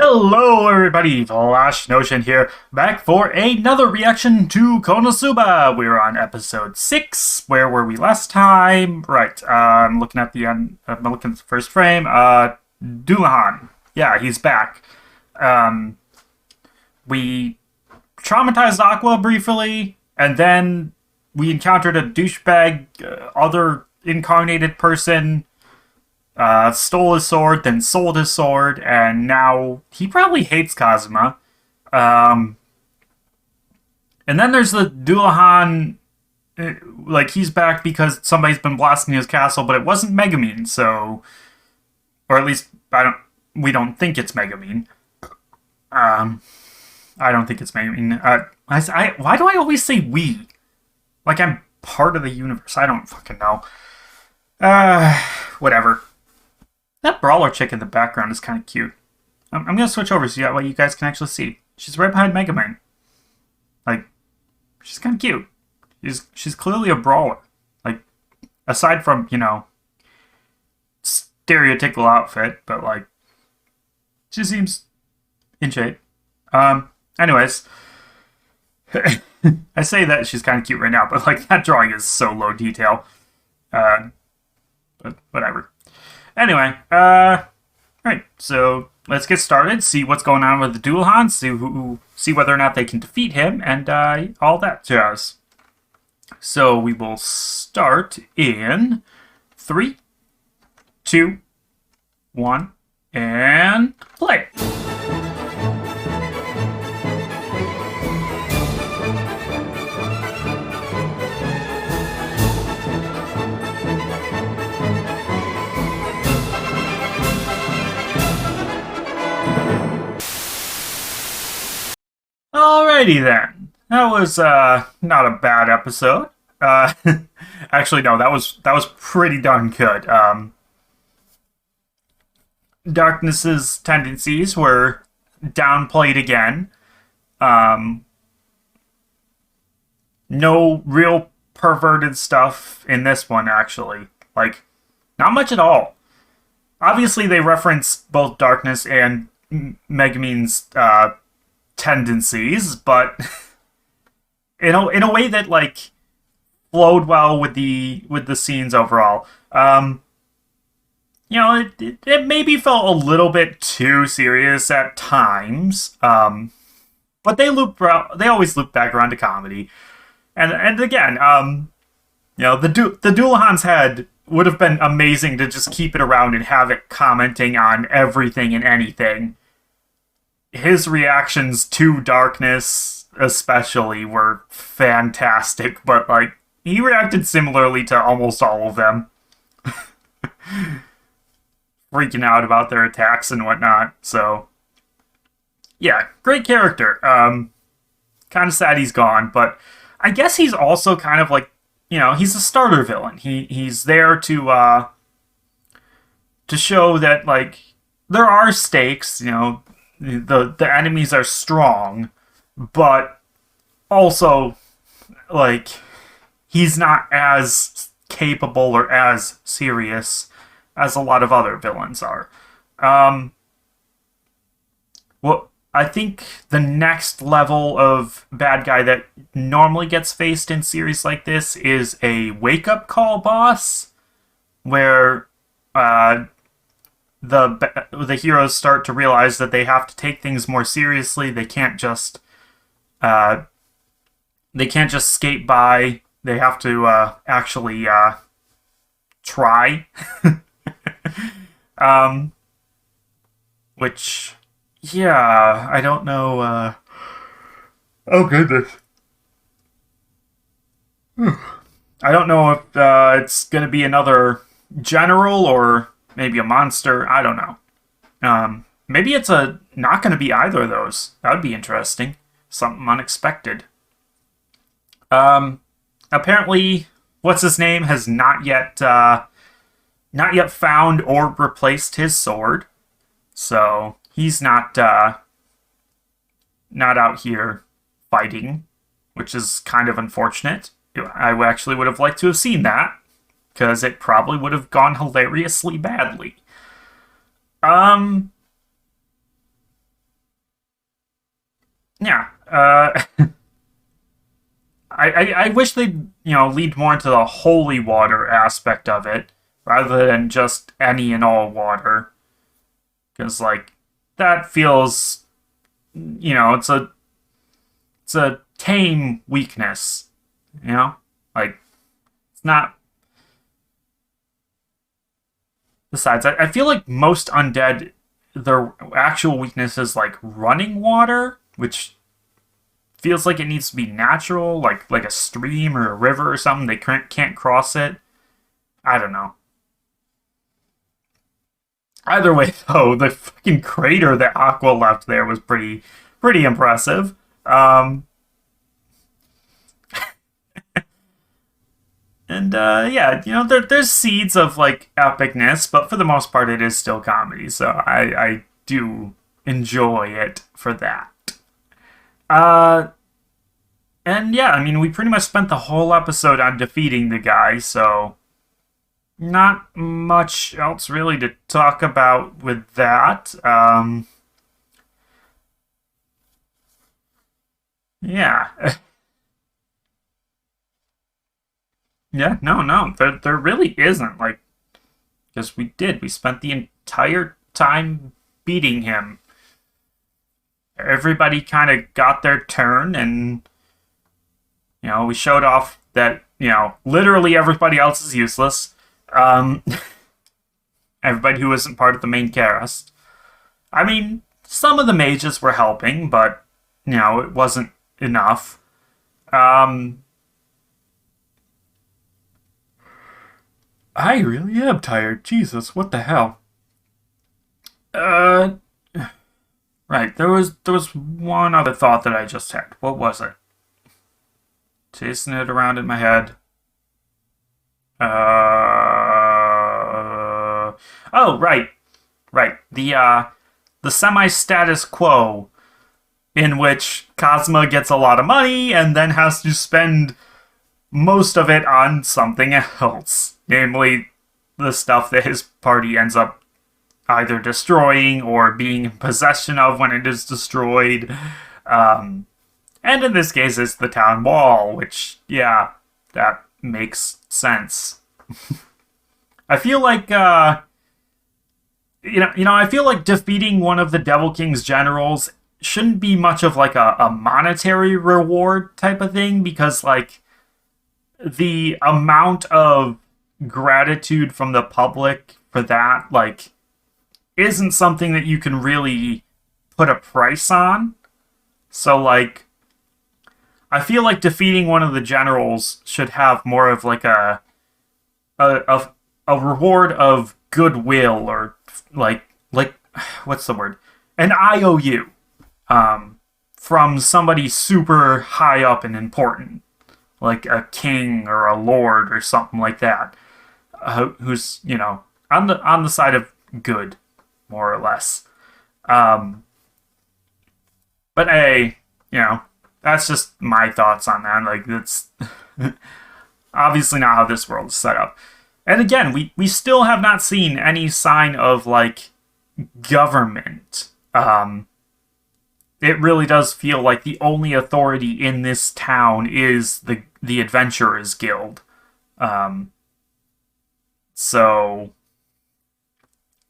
Hello everybody, Flash Notion here, back for another reaction to Konosuba. We're on episode 6. Where were we last time? Right, I'm looking at I'm looking at the first frame. Dullahan. Yeah, he's back. We traumatized Aqua briefly, and then we encountered a douchebag, other incarnated person. Stole his sword, then sold his sword, and now he probably hates Kazuma. And then there's the Dullahan, like, he's back because somebody's been blasting his castle, but it wasn't Megumin, so... Or at least, we don't think it's Megumin. I don't think it's Megumin. Why do I always say we? Like I'm part of the universe. I don't fucking know. Whatever. That brawler chick in the background is kind of cute. I'm going to switch over so you guys can actually see. She's right behind Megumin. Like, she's kind of cute. She's clearly a brawler. Like, aside from, stereotypical outfit, but, like, she seems in shape. Anyways. I say that she's kind of cute right now, but, like, that drawing is so low detail. But whatever. Anyway, right, so let's get started, see what's going on with the Dullahan, see whether or not they can defeat him, and all that jazz. So we will start in 3, 2, 1, and play. Alrighty then. That was not a bad episode. Actually no, that was pretty darn good. Darkness's tendencies were downplayed again. No real perverted stuff in this one, actually. Like, not much at all. Obviously they reference both Darkness and Megumin's tendencies, but in a way that like flowed well with the scenes overall. It maybe felt a little bit too serious at times. But they always loop back around to comedy. And again, the Dullahan's head would have been amazing to just keep it around and have it commenting on everything and anything. His reactions to Darkness, especially, were fantastic, but, like, he reacted similarly to almost all of them. Freaking out about their attacks and whatnot, so... Yeah, great character. Kind of sad he's gone, but I guess he's also kind of like, he's a starter villain. He's there to show that, like, there are stakes, the enemies are strong, but also, like, he's not as capable or as serious as a lot of other villains are. Well, I think the next level of bad guy that normally gets faced in series like this is a wake-up call boss, where, the heroes start to realize that they have to take things more seriously. They can't just skate by. They have to actually try. Which, yeah, I don't know. Oh goodness. I don't know if it's gonna be another general or maybe a monster. I don't know. Maybe it's not going to be either of those. That would be interesting. Something unexpected. Apparently, what's his name has not yet found or replaced his sword, so he's not out here fighting, which is kind of unfortunate. I actually would have liked to have seen that, because it probably would have gone hilariously badly. Yeah. I wish they'd lead more into the holy water aspect of it rather than just any and all water, because like that feels it's a tame weakness, like it's not. Besides, I feel like most undead, their actual weakness is like running water, which feels like it needs to be natural, like a stream or a river or something. They can't cross it. I don't know. Either way, though, the fucking crater that Aqua left there was pretty impressive. Um, and yeah, there's seeds of like epicness, but for the most part, it is still comedy. So I do enjoy it for that. Uh, and yeah, I mean, we pretty much spent the whole episode on defeating the guy, so not much else really to talk about with that. Yeah, yeah, no, there really isn't. Like, because we spent the entire time beating him. Everybody kind of got their turn, and we showed off that literally everybody else is useless. Um, everybody who isn't part of the main cast. I mean, some of the mages were helping, but it wasn't enough. Um, I really am tired. Jesus, what the hell? Uh, right. There was one other thought that I just had. What was it? Chasing it around in my head. Oh, right. The semi status quo in which Cosma gets a lot of money and then has to spend most of it on something else, namely the stuff that his party ends up either destroying or being in possession of when it is destroyed. Um, and in this case, it's the town wall, which, yeah, that makes sense. I feel like, I feel like defeating one of the Devil King's generals shouldn't be much of like a monetary reward type of thing, because like the amount of gratitude from the public for that like isn't something that you can really put a price on. So like I feel like defeating one of the generals should have more of like a a, a reward of goodwill, or like what's the word? An IOU, from somebody super high up and important, like a king or a lord or something like that, who's on the side of good, more or less. Um, but hey, that's just my thoughts on that. Like that's obviously not how this world is set up. And again, we still have not seen any sign of like government. It really does feel like the only authority in this town is the Adventurers Guild. Um, so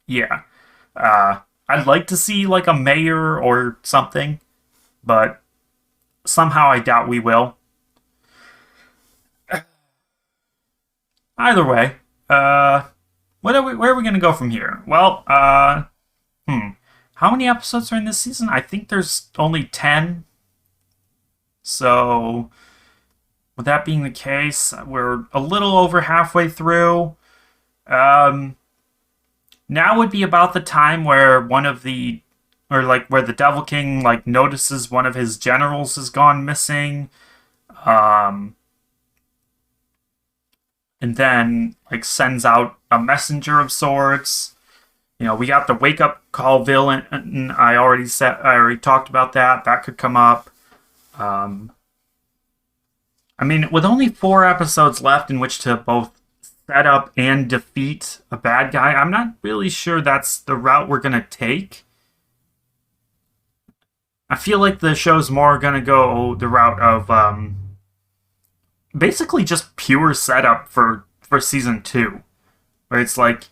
yeah, I'd like to see like a mayor or something, but somehow I doubt we will. Either way, where are we gonna go from here? Well, hmm, how many episodes are in this season? I think there's only 10. So, with that being the case, we're a little over halfway through. Um, Now would be about the time where where the Devil King like notices one of his generals has gone missing. Um, and then like sends out a messenger of sorts. We got the wake up call villain. I already talked about that. That could come up. Um, I mean, with only 4 episodes left in which to both set up and defeat a bad guy, I'm not really sure that's the route we're gonna take. I feel like the show's more gonna go the route of basically just pure setup for season 2, where it's like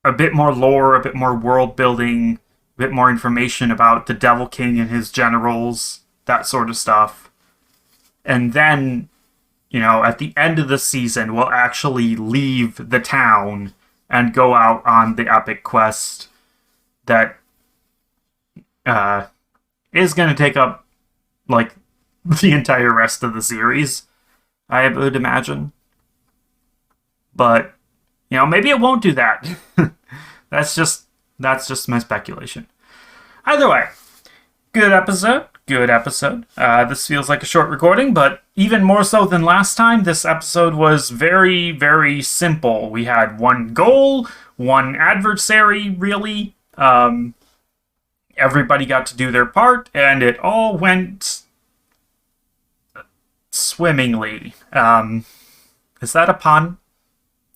a bit more lore, a bit more world building, a bit more information about the Devil King and his generals, that sort of stuff. And then, at the end of the season, we'll actually leave the town and go out on the epic quest that is going to take up, like, the entire rest of the series, I would imagine. But, maybe it won't do that. That's just my speculation. Either way, good episode. Good episode. This feels like a short recording, but even more so than last time, this episode was very, very simple. We had one goal, one adversary, really. Everybody got to do their part, and it all went swimmingly. Is that a pun?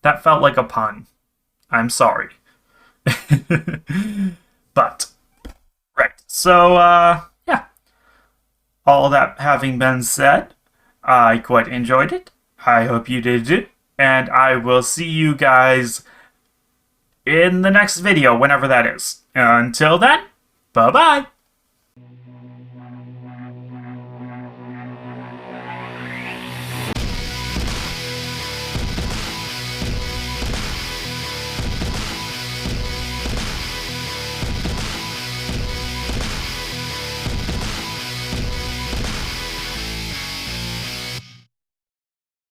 That felt like a pun. I'm sorry. But, right. So, yeah. All that having been said, I quite enjoyed it. I hope you did too. And I will see you guys in the next video, whenever that is. Until then, bye-bye.